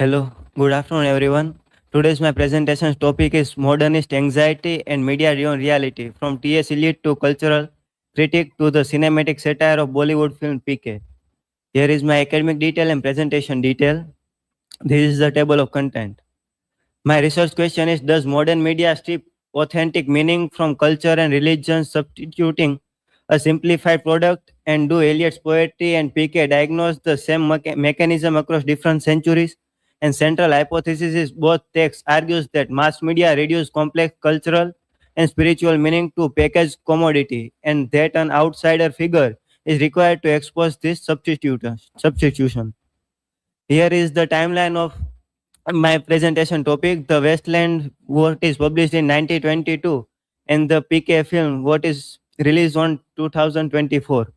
Hello, good afternoon, everyone. Today's my presentation topic is Modernist Anxiety and Media-Driven Reality, from T.S. Eliot to cultural critic to the cinematic satire of Bollywood film PK. Here is my academic detail and presentation detail. This is the table of content. My research question is: does modern media strip authentic meaning from culture and religion, substituting a simplified product? And do Eliot's poetry and PK diagnose the same mechanism across different centuries? And central hypothesis is both texts argues that mass media reduce complex cultural and spiritual meaning to packaged commodity, and that an outsider figure is required to expose this substitution. Here is the timeline of my presentation topic: the Westland, what is published in 1922, and the PK film, what is released on 2024.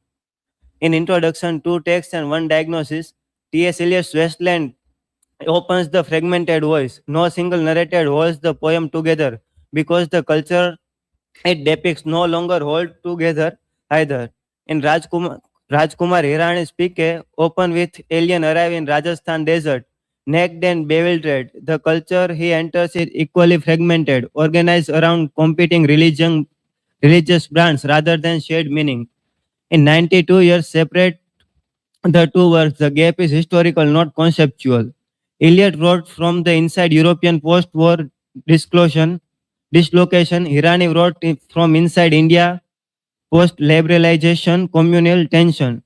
In introduction, two texts and one diagnosis, T.S. Eliot's Westland opens the fragmented voice. No single narrator holds the poem together because the culture it depicts no longer hold together either. In Rajkumar Hirani's PK open with alien arrive in Rajasthan desert, naked and bewildered. The culture he enters is equally fragmented, organized around competing religious brands rather than shared meaning. In 92 years separate the two works, the gap is historical, not conceptual. Eliot wrote from the inside European post-war dislocation. Hirani wrote it from inside India post-liberalization, communal tension.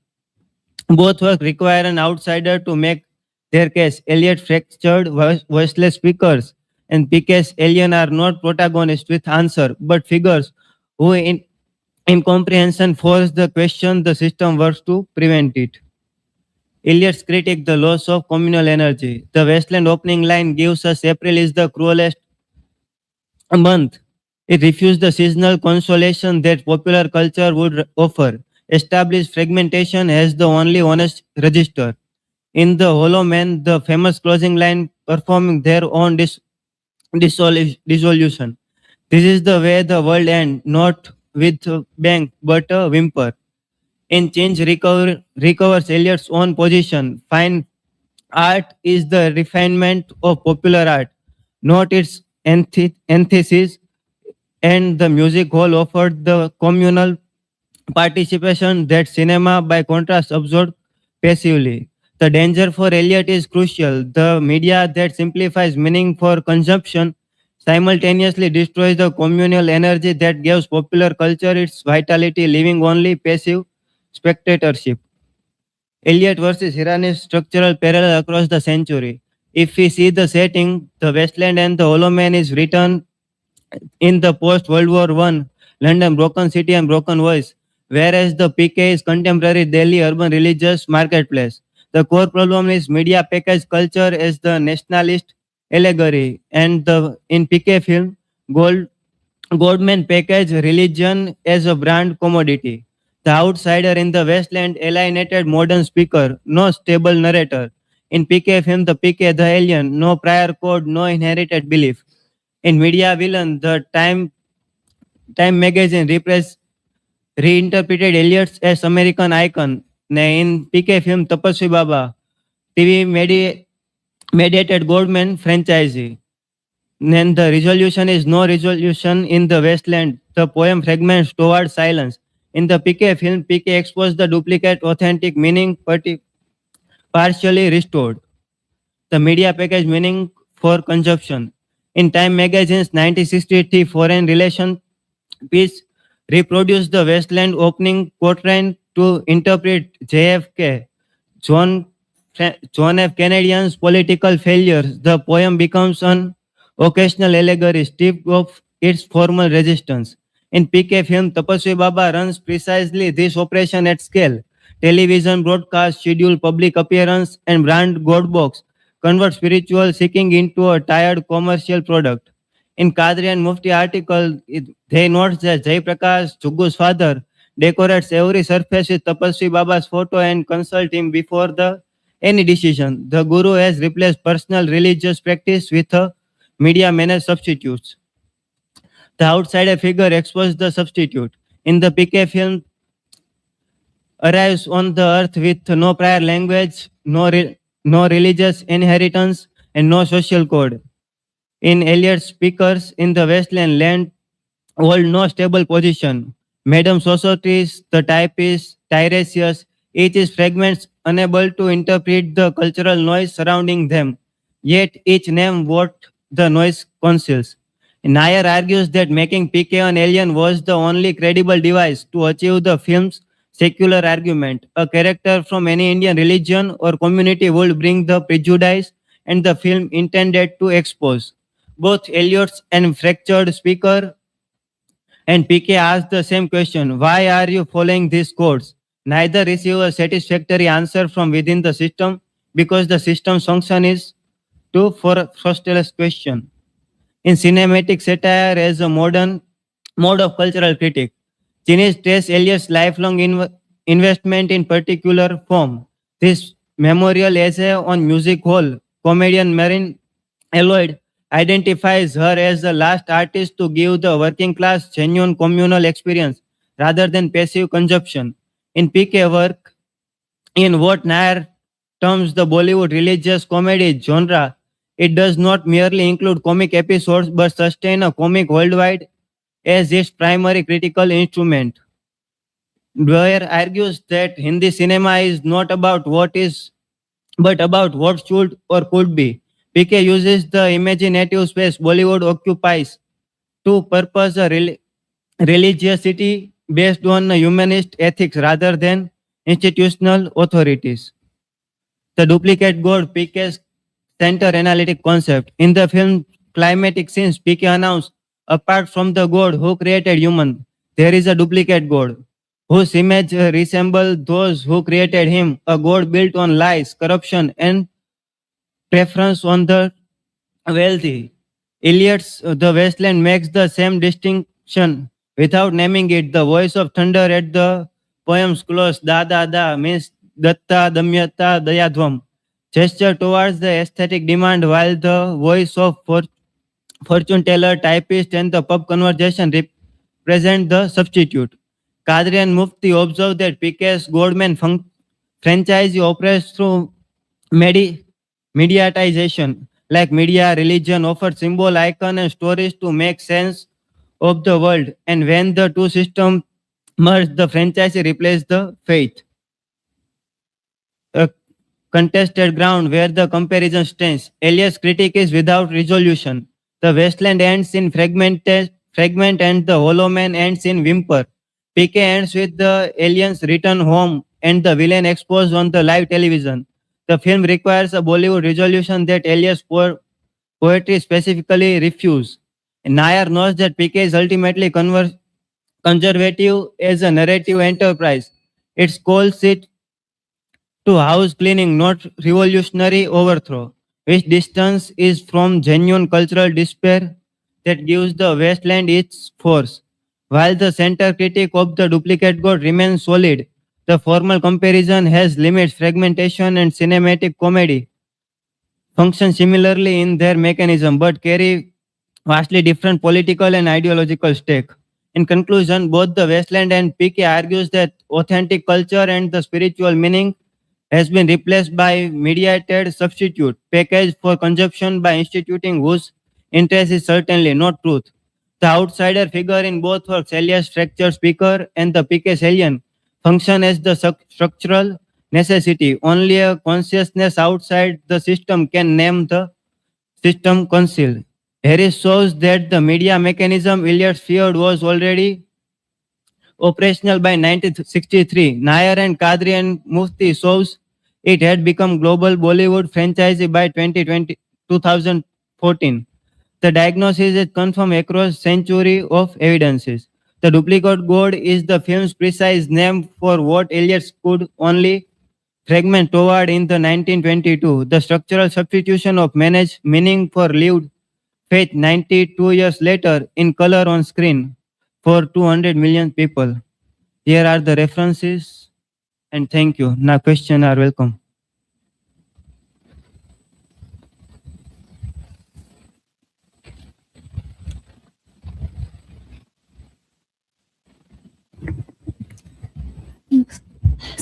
Both works require an outsider to make their case. Eliot fractured voiceless speakers, and PK's alien are not protagonists with answer, but figures who in comprehension force the question the system works to prevent it. Eliot's critic, the loss of communal energy. The Westland opening line gives us April is the cruelest month. It refused the seasonal consolation that popular culture would offer, established fragmentation as the only honest register. In The Hollow Man, the famous closing line performing their own dissolution. This is the way the world ends, not with a bang, but a whimper. In Change recovers Eliot's own position. Fine art is the refinement of popular art, not its antithesis, and the music hall offered the communal participation that cinema, by contrast, absorbed passively. The danger for Eliot is crucial. The media that simplifies meaning for consumption simultaneously destroys the communal energy that gives popular culture its vitality, leaving only passive spectatorship. Eliot versus Hirani's structural parallel across the century. If we see the setting, the Westland and the Hollow Man is written in the post-World War One London broken city and broken voice, whereas the PK is contemporary Delhi urban religious marketplace. The core problem is media package culture as the nationalist allegory, and the in PK film, Goldman package religion as a brand commodity. The outsider in the Westland alienated modern speaker, no stable narrator. In PK film, the PK the alien, no prior code, no inherited belief. In media villain, the Time magazine reinterpreted Eliot as American icon. In PK film Tapaswi Baba, TV mediated Goldman franchise. Then the resolution is no resolution in the Westland. The poem fragments toward silence. In the PK film, PK exposed the duplicate authentic meaning partially restored. The media package meaning for consumption. In Time magazine's 1963 foreign relation piece reproduced the Westland opening quatrain to interpret John F. Kennedy's political failures. The poem becomes an occasional allegory stripped of its formal resistance. In PK film, Tapaswi Baba runs precisely this operation at scale. Television broadcast, schedule public appearance, and brand God box convert spiritual seeking into a tired commercial product. In Kadri and Mufti article, they note that Jai Prakash, Juggu's father, decorates every surface with Tapaswi Baba's photo and consult him before any decision. The Guru has replaced personal religious practice with a media managed substitutes. The outsider figure exposed the substitute. In the PK film, arrives on the earth with no prior language, no religious inheritance, and no social code. In Eliot's speakers in the Westland land hold no stable position. Madam Societies, the typists, Tiresias, each is fragments unable to interpret the cultural noise surrounding them. Yet each name what the noise conceals. Nair argues that making PK an alien was the only credible device to achieve the film's secular argument. A character from any Indian religion or community would bring the prejudice and the film intended to expose. Both Eliot's and fractured speaker and PK asked the same question: why are you following this course? Neither receive a satisfactory answer from within the system because the system's function is to for frustrate question. In cinematic satire as a modern mode of cultural critique, Chinese trace Eliot's lifelong investment in particular form. This memorial essay on music hall, comedian Marin Eliot identifies her as the last artist to give the working class genuine communal experience rather than passive consumption. In PK work, in what Nair terms the Bollywood religious comedy genre, it does not merely include comic episodes but sustain a comic worldwide as its primary critical instrument. Dwyer argues that Hindi cinema is not about what is but about what should or could be. PK uses the imaginative space Bollywood occupies to purpose a religiosity based on humanist ethics rather than institutional authorities. The duplicate god PK's center analytic concept. In the film climatic scenes, PK announced, apart from the god who created human, there is a duplicate god whose image resembles those who created him, a god built on lies, corruption, and preference on the wealthy. Eliot's The Wasteland makes the same distinction without naming it. The voice of thunder at the poem's close, da da da, means datta damyata dayadvam, gesture towards the aesthetic demand, while the voice of fortune teller, typist, and the pub conversation represent the substitute. Kadri and Mufti observe that PK's Goldman franchise operates through medi- mediatization, like media, religion, offer symbol, icon, and stories to make sense of the world. And when the two systems merge, the franchise replaces the faith. A contested ground where the comparison stands. Elias' critique is without resolution. The wasteland ends in fragment and the hollow man ends in whimper. PK ends with the aliens return home and the villain exposed on the live television. The film requires a Bollywood resolution that Elias' poetry specifically refuses. Nair knows that PK is ultimately conservative as a narrative enterprise. It calls it to house cleaning, not revolutionary overthrow, which distance is from genuine cultural despair that gives the wasteland its force. While the center critique of the duplicate god remains solid, the formal comparison has limits. Fragmentation and cinematic comedy function similarly in their mechanism but carry vastly different political and ideological stake. In conclusion, both the Wasteland and PK argues that authentic culture and the spiritual meaning has been replaced by mediated substitute packaged for consumption by instituting whose interest is certainly not truth. The outsider figure in both works, alias structure speaker and the PK alien, function as the structural necessity. Only a consciousness outside the system can name the system council. Harris shows that the media mechanism Eliot feared was already operational by 1963. Nair and Kadri and Mufti shows it had become global Bollywood franchise by 2014. The diagnosis is confirmed across century of evidences. The duplicate god is the film's precise name for what Eliot could only fragment toward in the 1922. The structural substitution of managed meaning for lived faith 92 years later in color on screen for 200 million people. Here are the references and thank you. Now question are welcome.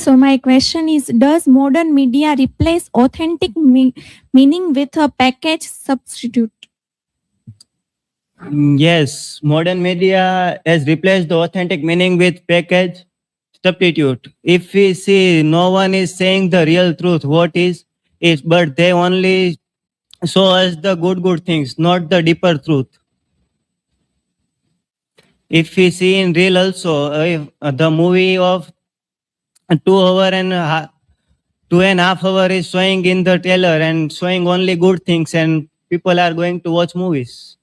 So my question is, does modern media replace authentic meaning with a package substitute? Yes, modern media has replaced the authentic meaning with package substitute. If we see no one is saying the real truth, what is, but they only show us the good things, not the deeper truth. If we see in real also, if, the movie of 2 hour and 2.5 hour is showing in the trailer and showing only good things, and people are going to watch movies.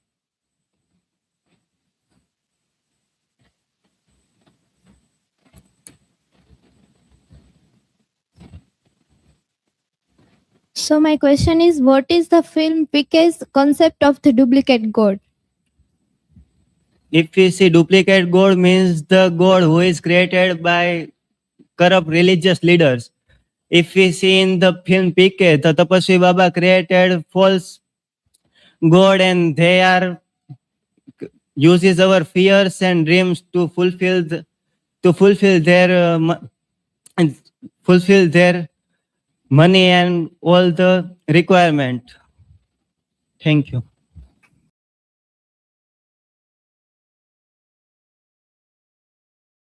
So my question is, what is the film Piquet's concept of the duplicate God? If we see duplicate God means the God who is created by corrupt religious leaders. If we see in the film PK, the Tapaswi Baba created false God, and they are uses our fears and dreams to fulfill their and fulfill their money and all the requirement. Thank you.